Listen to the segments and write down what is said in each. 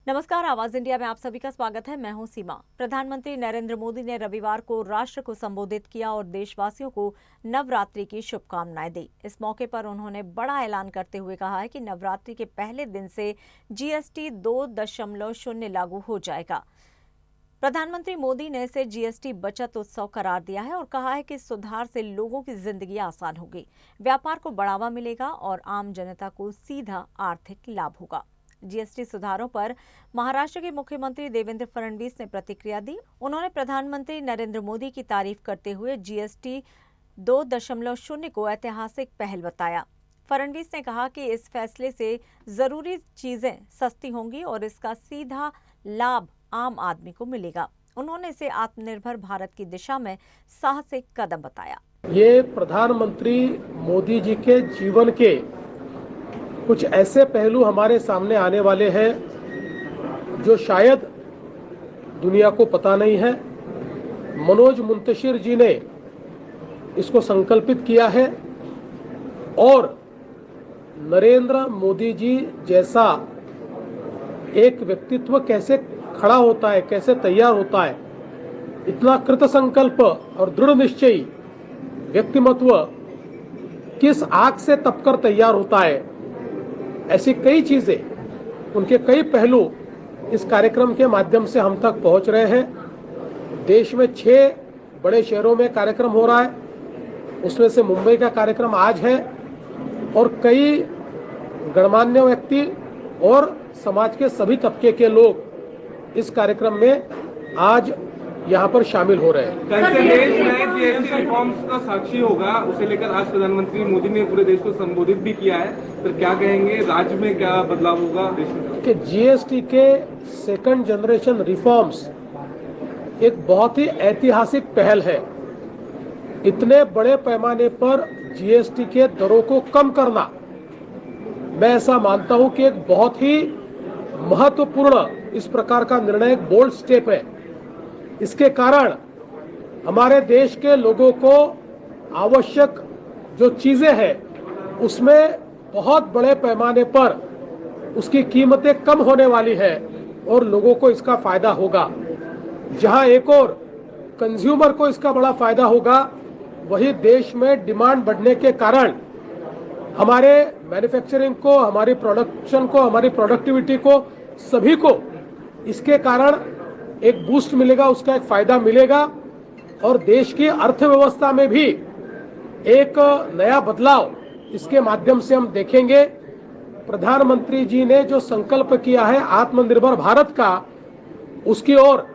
नमस्कार, आवाज इंडिया में आप सभी का स्वागत है। मैं हूं सीमा। प्रधानमंत्री नरेंद्र मोदी ने रविवार को राष्ट्र को संबोधित किया और देशवासियों को नवरात्रि की शुभकामनाएं दी। इस मौके पर उन्होंने बड़ा ऐलान करते हुए कहा है कि नवरात्रि के पहले दिन से जीएसटी 2.0 लागू हो जाएगा। प्रधानमंत्री मोदी ने इसे जीएसटी बचत उत्सव करार दिया है और कहा है कि इस सुधार से लोगों की जिंदगी आसान होगी, व्यापार को बढ़ावा मिलेगा और आम जनता को सीधा आर्थिक लाभ होगा। जीएसटी सुधारों पर महाराष्ट्र के मुख्यमंत्री देवेंद्र फडणवीस ने प्रतिक्रिया दी। उन्होंने प्रधानमंत्री नरेंद्र मोदी की तारीफ करते हुए जीएसटी 2.0 को ऐतिहासिक पहल बताया। फडणवीस ने कहा कि इस फैसले से जरूरी चीजें सस्ती होंगी और इसका सीधा लाभ आम आदमी को मिलेगा। उन्होंने इसे आत्मनिर्भर भारत की दिशा में साहसिक कदम बताया। ये प्रधानमंत्री मोदी जी के जीवन के कुछ ऐसे पहलू हमारे सामने आने वाले हैं जो शायद दुनिया को पता नहीं है। मनोज मुंतशिर जी ने इसको संकल्पित किया है और नरेंद्र मोदी जी जैसा एक व्यक्तित्व कैसे खड़ा होता है, कैसे तैयार होता है, इतना कृत संकल्प और दृढ़ निश्चयी व्यक्तिमत्व किस आग से तपकर तैयार होता है, ऐसी कई चीजें, उनके कई पहलू इस कार्यक्रम के माध्यम से हम तक पहुंच रहे हैं। देश में 6 बड़े शहरों में कार्यक्रम हो रहा है, उसमें से मुंबई का कार्यक्रम आज है और कई गणमान्य व्यक्ति और समाज के सभी तबके के लोग इस कार्यक्रम में आज यहाँ पर शामिल हो रहे हैं। देश में जीएसटी रिफॉर्म्स का साक्षी होगा, उसे लेकर आज प्रधानमंत्री मोदी ने पूरे देश को संबोधित भी किया है। तो क्या कहेंगे, राज्य में क्या बदलाव होगा देश में? कि जीएसटी के सेकंड जनरेशन रिफॉर्म्स एक बहुत ही ऐतिहासिक पहल है। इतने बड़े पैमाने पर जीएसटी के दरों को कम करना, मैं ऐसा मानता हूं कि एक बहुत ही महत्वपूर्ण इस प्रकार का निर्णय, एक बोल्ड स्टेप है। इसके कारण हमारे देश के लोगों को आवश्यक जो चीजें हैं उसमें बहुत बड़े पैमाने पर उसकी कीमतें कम होने वाली है और लोगों को इसका फायदा होगा। जहां एक और कंज्यूमर को इसका बड़ा फायदा होगा, वही देश में डिमांड बढ़ने के कारण हमारे मैन्युफैक्चरिंग को, हमारी प्रोडक्शन को, हमारी प्रोडक्टिविटी को, सभी को इसके कारण एक बूस्ट मिलेगा, उसका एक फायदा मिलेगा और देश की अर्थव्यवस्था में भी एक नया बदलाव इसके माध्यम से हम देखेंगे। प्रधानमंत्री जी ने जो संकल्प किया है आत्मनिर्भर भारत का, उसकी ओर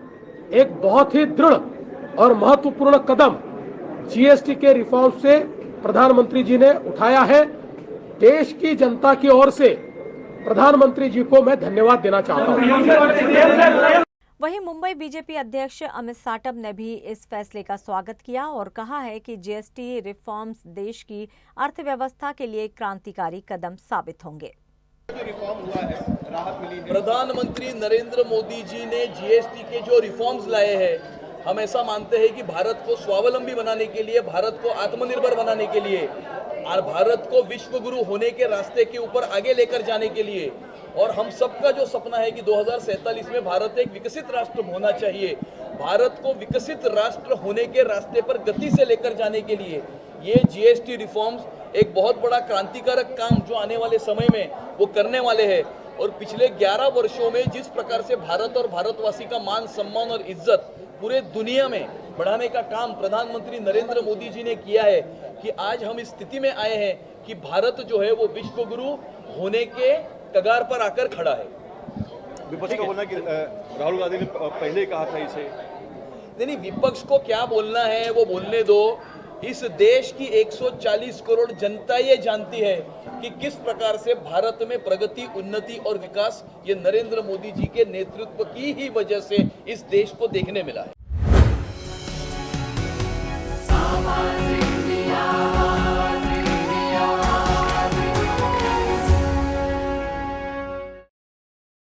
एक बहुत ही दृढ़ और महत्वपूर्ण कदम जीएसटी के रिफॉर्म से प्रधानमंत्री जी ने उठाया है। देश की जनता की ओर से प्रधानमंत्री जी को मैं धन्यवाद देना चाहता हूं। वहीं मुंबई बीजेपी अध्यक्ष अमित साटम ने भी इस फैसले का स्वागत किया और कहा है कि जीएसटी रिफॉर्म्स देश की अर्थव्यवस्था के लिए क्रांतिकारी कदम साबित होंगे। रिफॉर्म हुआ है, राहत मिली है। प्रधानमंत्री नरेंद्र मोदी जी ने जीएसटी के जो रिफॉर्म्स लाए हैं, हम ऐसा मानते हैं कि भारत को स्वावलंबी बनाने के लिए, भारत को आत्मनिर्भर बनाने के लिए और भारत को विश्व गुरु होने के रास्ते के ऊपर आगे लेकर जाने के लिए, और हम सबका जो सपना है कि 2047 में भारत एक विकसित राष्ट्र होना चाहिए, भारत को विकसित राष्ट्र होने के रास्ते पर गति से लेकर जाने के लिए ये जीएसटी रिफॉर्म्स एक बहुत बड़ा क्रांतिकारक काम जो आने वाले समय में वो करने वाले हैं। और पिछले 11 वर्षों में जिस प्रकार से भारत और भारतवासी का मान सम्मान और इज्जत पूरे दुनिया में बढ़ाने का काम प्रधानमंत्री नरेंद्र मोदी जी ने किया है कि आज हम इस स्थिति में आए हैं कि भारत जो है वो विश्व गुरु होने के कगार पर आकर खड़ा है। विपक्ष का बोलना कि राहुल गांधी ने पहले कहा था इसे। नहीं, विपक्ष को क्या बोलना है वो बोलने दो। इस देश की 140 करोड़ जनता ये जानती है कि किस प्रकार से भारत में प्रगति, उन्नति और विकास ये नरेंद्र मोदी जी के नेतृत्व की ही वजह से इस देश को देखने मिला है।